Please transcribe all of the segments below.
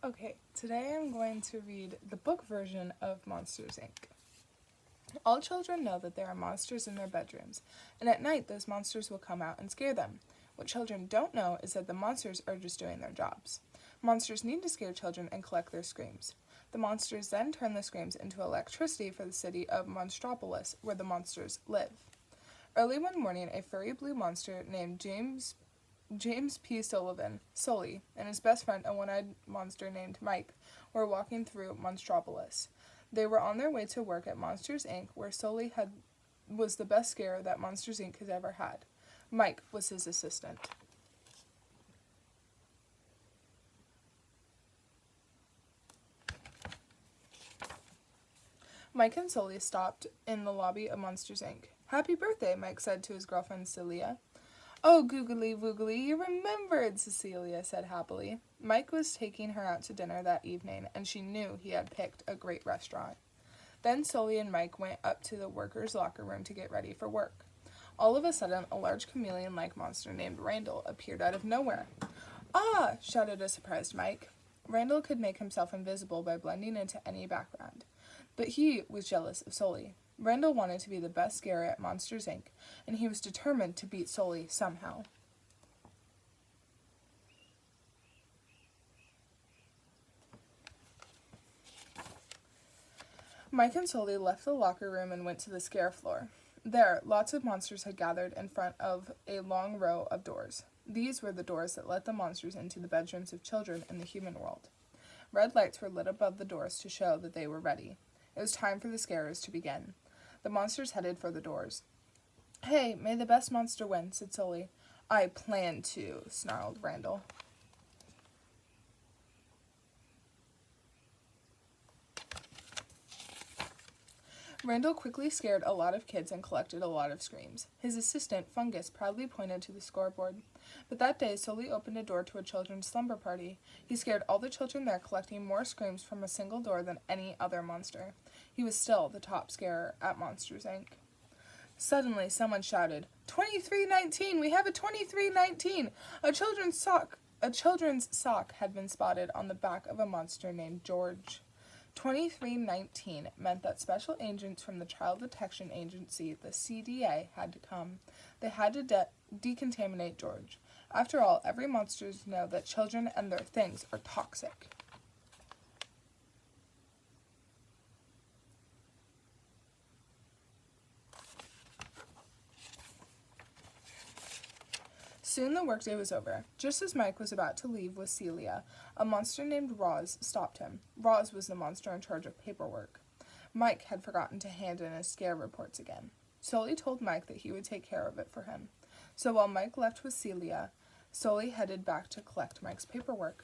Okay, today I'm going to read the book version of Monsters, Inc. All children know that there are monsters in their bedrooms, and at night those monsters will come out and scare them. What children don't know is that the monsters are just doing their jobs. Monsters need to scare children and collect their screams. The monsters then turn the screams into electricity for the city of Monstropolis, where the monsters live. Early one morning, a furry blue monster named James P. Sully, and his best friend, a one-eyed monster named Mike, were walking through Monstropolis. They were on their way to work at Monsters, Inc., where Sully was the best scarer that Monsters, Inc. has ever had. Mike was his assistant. Mike and Sully stopped in the lobby of Monsters, Inc. "Happy birthday," Mike said to his girlfriend Celia. "Oh, googly woogly, you remembered," Cecilia said happily. Mike was taking her out to dinner that evening, and she knew he had picked a great restaurant. Then Sully and Mike went up to the workers' locker room to get ready for work. All of a sudden, a large chameleon-like monster named Randall appeared out of nowhere. "Ah!" shouted a surprised Mike. Randall could make himself invisible by blending into any background, but he was jealous of Sully. Randall wanted to be the best scarer at Monsters, Inc., and he was determined to beat Sully somehow. Mike and Sully left the locker room and went to the scare floor. There, lots of monsters had gathered in front of a long row of doors. These were the doors that let the monsters into the bedrooms of children in the human world. Red lights were lit above the doors to show that they were ready. It was time for the scarers to begin. The monsters headed for the doors. "Hey, may the best monster win," said Sully. "I plan to," snarled Randall. Randall quickly scared a lot of kids and collected a lot of screams. His assistant, Fungus, proudly pointed to the scoreboard. But that day, Sully opened a door to a children's slumber party. He scared all the children there, collecting more screams from a single door than any other monster. He was still the top scarer at Monsters, Inc. Suddenly, someone shouted, "2319! We have a 2319! A children's sock had been spotted on the back of a monster named George. 2319 meant that special agents from the Child Detection Agency, the CDA, had to come. They had to decontaminate George. After all, every monsters know that children and their things are toxic. Soon the workday was over. Just as Mike was about to leave with Celia, a monster named Roz stopped him. Roz was the monster in charge of paperwork. Mike had forgotten to hand in his scare reports again. Sully told Mike that he would take care of it for him. So while Mike left with Celia, Sully headed back to collect Mike's paperwork.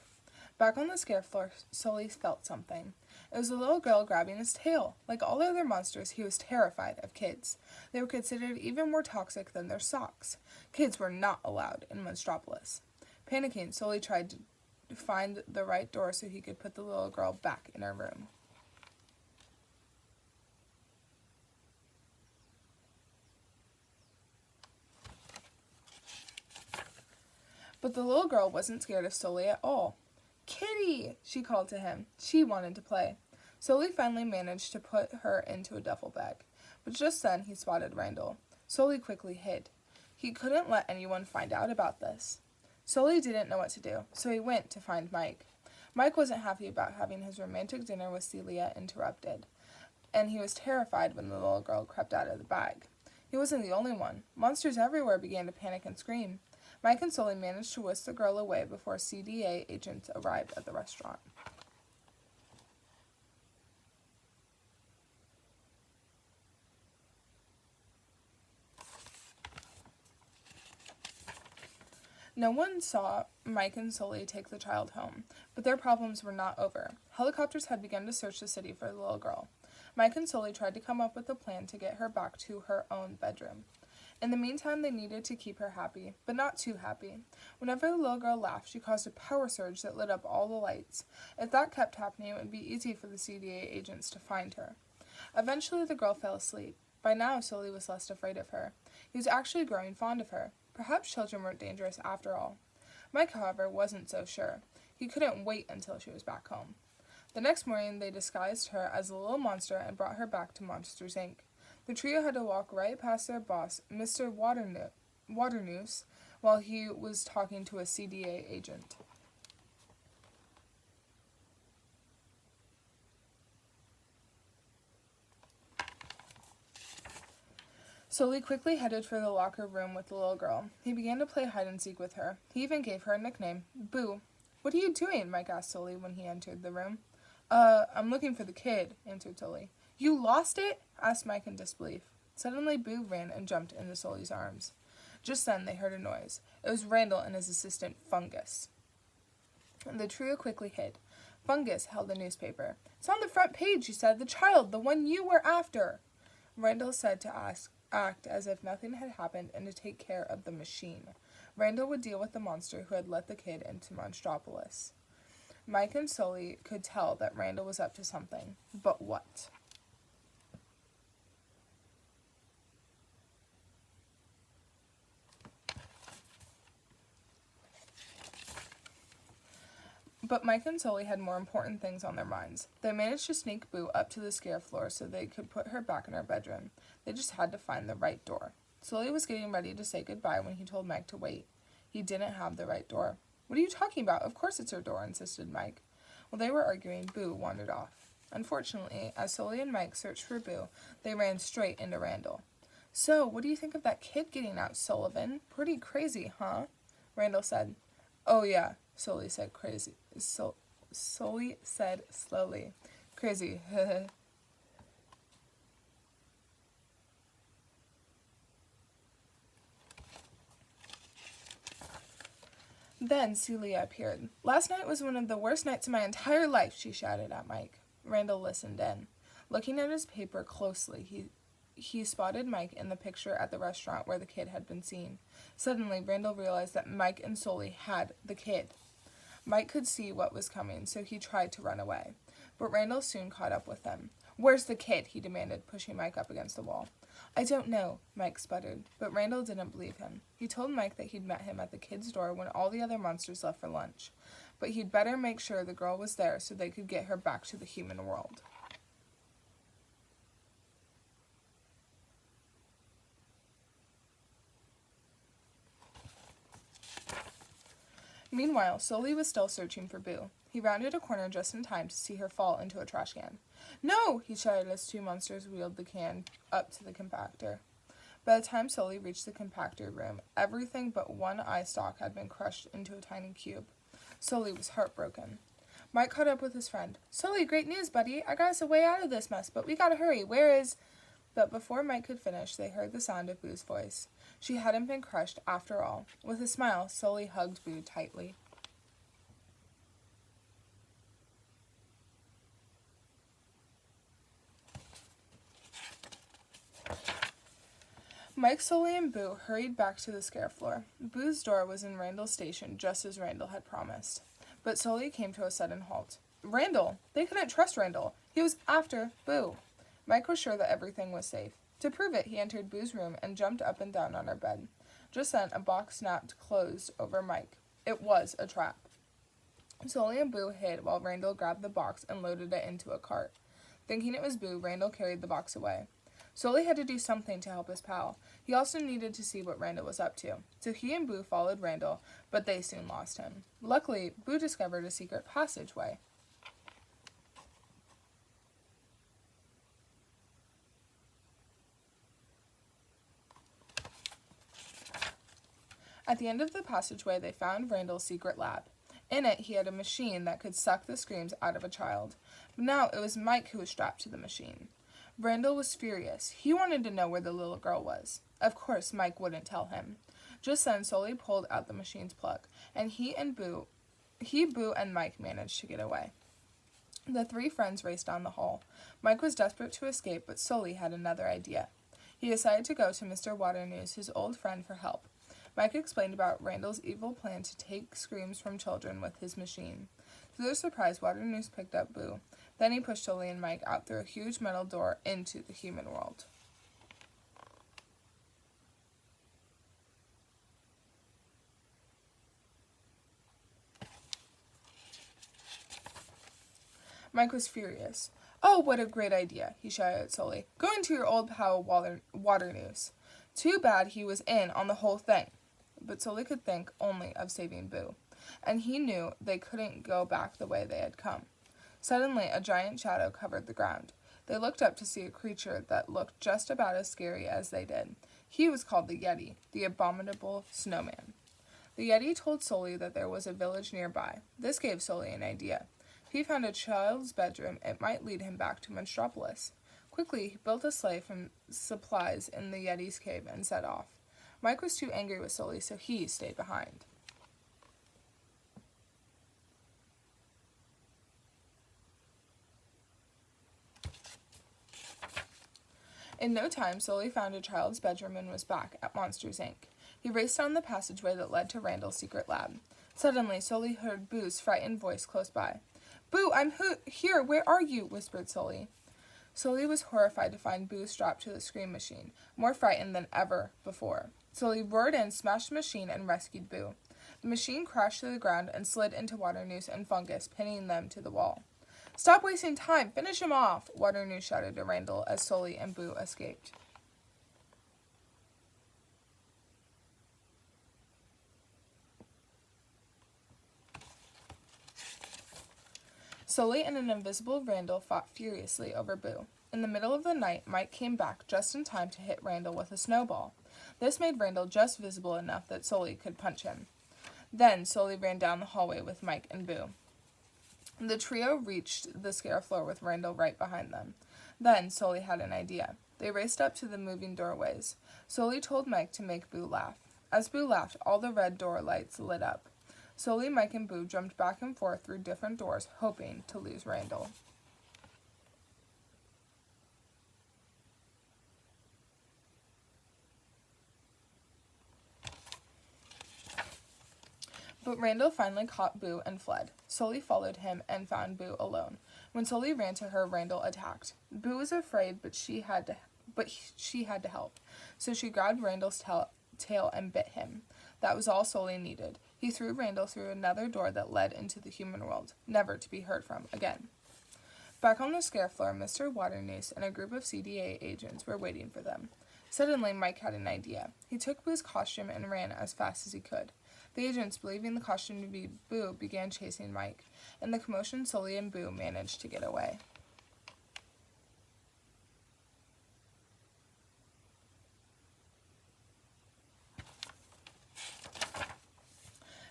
Back on the scare floor, Sully felt something. It was a little girl grabbing his tail. Like all other monsters, he was terrified of kids. They were considered even more toxic than their socks. Kids were not allowed in Monstropolis. Panicking, Sully tried to find the right door so he could put the little girl back in her room. But the little girl wasn't scared of Sully at all. "Kitty!" she called to him. She wanted to play. Sully finally managed to put her into a duffel bag. But just then he spotted Randall. Sully quickly hid. He couldn't let anyone find out about this. Sully didn't know what to do, so he went to find Mike. Mike wasn't happy about having his romantic dinner with Celia interrupted, and he was terrified when the little girl crept out of the bag. He wasn't the only one. Monsters everywhere began to panic and scream. Mike and Sully managed to whisk the girl away before CDA agents arrived at the restaurant. No one saw Mike and Sully take the child home, but their problems were not over. Helicopters had begun to search the city for the little girl. Mike and Sully tried to come up with a plan to get her back to her own bedroom. In the meantime, they needed to keep her happy, but not too happy. Whenever the little girl laughed, she caused a power surge that lit up all the lights. If that kept happening, it would be easy for the CDA agents to find her. Eventually, the girl fell asleep. By now, Sully was less afraid of her. He was actually growing fond of her. Perhaps children weren't dangerous after all. Mike, however, wasn't so sure. He couldn't wait until she was back home. The next morning, they disguised her as a little monster and brought her back to Monsters, Inc. The trio had to walk right past their boss, Mr. Waternoose, while he was talking to a CDA agent. Sully quickly headed for the locker room with the little girl. He began to play hide-and-seek with her. He even gave her a nickname, Boo. "What are you doing?" Mike asked Sully when he entered the room. I'm looking for the kid," answered Sully. "You lost it?" asked Mike in disbelief. Suddenly, Boo ran and jumped into Sully's arms. Just then, they heard a noise. It was Randall and his assistant, Fungus. The trio quickly hid. Fungus held a newspaper. "It's on the front page," he said. "The child, the one you were after." Randall said to act as if nothing had happened and to take care of the machine. Randall would deal with the monster who had let the kid into Monstropolis. Mike and Sully could tell that Randall was up to something. But what? But Mike and Sully had more important things on their minds. They managed to sneak Boo up to the scare floor so they could put her back in her bedroom. They just had to find the right door. Sully was getting ready to say goodbye when he told Mike to wait. He didn't have the right door. "What are you talking about? Of course it's her door," insisted Mike. While they were arguing, Boo wandered off. Unfortunately, as Sully and Mike searched for Boo, they ran straight into Randall. "So, what do you think of that kid getting out, Sullivan? Pretty crazy, huh?" Randall said. "Oh yeah," Sully said Sully said slowly. "Crazy." Then Celia appeared. "Last night was one of the worst nights of my entire life," she shouted at Mike. Randall listened in. Looking at his paper closely, he spotted Mike in the picture at the restaurant where the kid had been seen. Suddenly, Randall realized that Mike and Sully had the kid. Mike could see what was coming, so he tried to run away. But Randall soon caught up with them. "Where's the kid?" he demanded, pushing Mike up against the wall. "I don't know," Mike sputtered, but Randall didn't believe him. He told Mike that he'd met him at the kid's door when all the other monsters left for lunch, but he'd better make sure the girl was there so they could get her back to the human world. Meanwhile, Sully was still searching for Boo. He rounded a corner just in time to see her fall into a trash can. "No!" he shouted as two monsters wheeled the can up to the compactor. By the time Sully reached the compactor room, everything but one eye stalk had been crushed into a tiny cube. Sully was heartbroken. Mike caught up with his friend. "Sully, great news, buddy. I got us a way out of this mess, but we gotta hurry. Where is—" But before Mike could finish, they heard the sound of Boo's voice. She hadn't been crushed after all. With a smile, Sully hugged Boo tightly. Mike, Sully, and Boo hurried back to the scare floor. Boo's door was in Randall's station, just as Randall had promised. But Sully came to a sudden halt. "Randall! They couldn't trust Randall. He was after Boo." Mike was sure that everything was safe. To prove it, he entered Boo's room and jumped up and down on her bed. Just then, a box snapped closed over Mike. It was a trap. Sully and Boo hid while Randall grabbed the box and loaded it into a cart. Thinking it was Boo, Randall carried the box away. Sully had to do something to help his pal. He also needed to see what Randall was up to. So he and Boo followed Randall, but they soon lost him. Luckily, Boo discovered a secret passageway. At the end of the passageway, they found Randall's secret lab. In it, he had a machine that could suck the screams out of a child. But now it was Mike who was strapped to the machine. Randall was furious. He wanted to know where the little girl was. Of course, Mike wouldn't tell him. Just then, Sully pulled out the machine's plug, and Boo, and Mike managed to get away. The three friends raced down the hall. Mike was desperate to escape, but Sully had another idea. He decided to go to Mr. Waternoose, his old friend, for help. Mike explained about Randall's evil plan to take screams from children with his machine. To their surprise, Waternoose picked up Boo. Then he pushed Sully and Mike out through a huge metal door into the human world. Mike was furious. "Oh, what a great idea," he shouted at Sully. "Go into your old pal Water Noose." Too bad he was in on the whole thing. But Sully could think only of saving Boo, and he knew they couldn't go back the way they had come. Suddenly, a giant shadow covered the ground. They looked up to see a creature that looked just about as scary as they did. He was called the Yeti, the abominable snowman. The Yeti told Sully that there was a village nearby. This gave Sully an idea. If he found a child's bedroom, it might lead him back to Monstropolis. Quickly, he built a sleigh from supplies in the Yeti's cave and set off. Mike was too angry with Sully, so he stayed behind. In no time, Sully found a child's bedroom and was back at Monsters, Inc. He raced down the passageway that led to Randall's secret lab. Suddenly, Sully heard Boo's frightened voice close by. "Boo, I'm here! Where are you?" whispered Sully. Sully was horrified to find Boo strapped to the scream machine, more frightened than ever before. Sully roared in, smashed the machine, and rescued Boo. The machine crashed to the ground and slid into Water Noose and Fungus, pinning them to the wall. "Stop wasting time! Finish him off!" Water Noose shouted to Randall as Sully and Boo escaped. Sully and an invisible Randall fought furiously over Boo. In the middle of the night, Mike came back just in time to hit Randall with a snowball. This made Randall just visible enough that Sully could punch him. Then Sully ran down the hallway with Mike and Boo. The trio reached the scare floor with Randall right behind them. Then Sully had an idea. They raced up to the moving doorways. Sully told Mike to make Boo laugh. As Boo laughed, all the red door lights lit up. Sully, Mike, and Boo jumped back and forth through different doors, hoping to lose Randall. But Randall finally caught Boo and fled. Sully followed him and found Boo alone. When Sully ran to her, Randall attacked. Boo was afraid, but she had to help. So she grabbed Randall's tail and bit him. That was all Sully needed. He threw Randall through another door that led into the human world, never to be heard from again. Back on the scare floor, Mr. Waternoose and a group of CDA agents were waiting for them. Suddenly, Mike had an idea. He took Boo's costume and ran as fast as he could. The agents, believing the costume to be Boo, began chasing Mike. In the commotion, Sully and Boo managed to get away.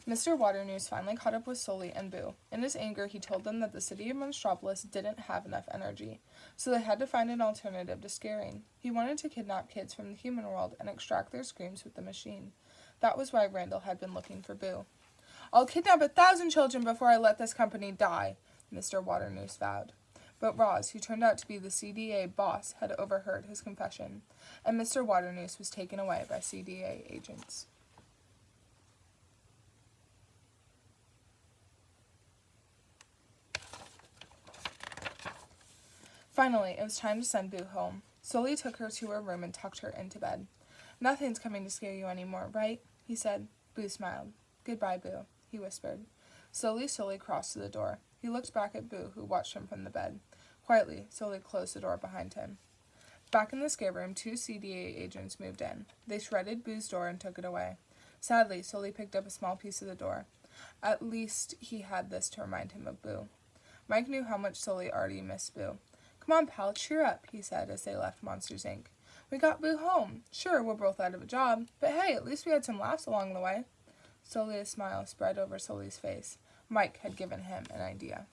Mr. Waternoose finally caught up with Sully and Boo. In his anger, he told them that the city of Monstropolis didn't have enough energy, so they had to find an alternative to scaring. He wanted to kidnap kids from the human world and extract their screams with the machine. That was why Randall had been looking for Boo. "I'll kidnap 1,000 children before I let this company die," Mr. Waternoose vowed. But Roz, who turned out to be the CDA boss, had overheard his confession, and Mr. Waternoose was taken away by CDA agents. Finally, it was time to send Boo home. Sully took her to her room and tucked her into bed. "Nothing's coming to scare you anymore, right?" he said. Boo smiled. "Goodbye, Boo," he whispered. Slowly, Sully crossed to the door. He looked back at Boo, who watched him from the bed. Quietly, Sully closed the door behind him. Back in the scare room, 2 CDA agents moved in. They shredded Boo's door and took it away. Sadly, Sully picked up a small piece of the door. At least he had this to remind him of Boo. Mike knew how much Sully already missed Boo. "Come on, pal, cheer up," he said as they left Monsters, Inc. "We got Boo home. Sure, we're both out of a job, but hey, at least we had some laughs along the way." Slowly a smile spread over Sully's face. Mike had given him an idea.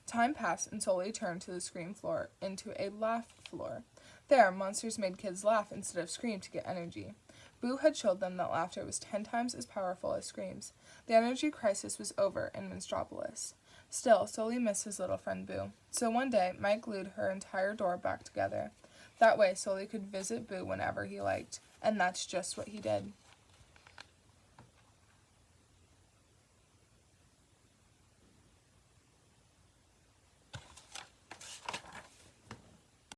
Time passed and Sully turned to the scream floor into a laugh floor. There, monsters made kids laugh instead of scream to get energy. Boo had showed them that laughter was 10 times as powerful as screams. The energy crisis was over in Monstropolis. Still, Sully missed his little friend Boo. So one day, Mike glued her entire door back together. That way, Sully could visit Boo whenever he liked, and that's just what he did.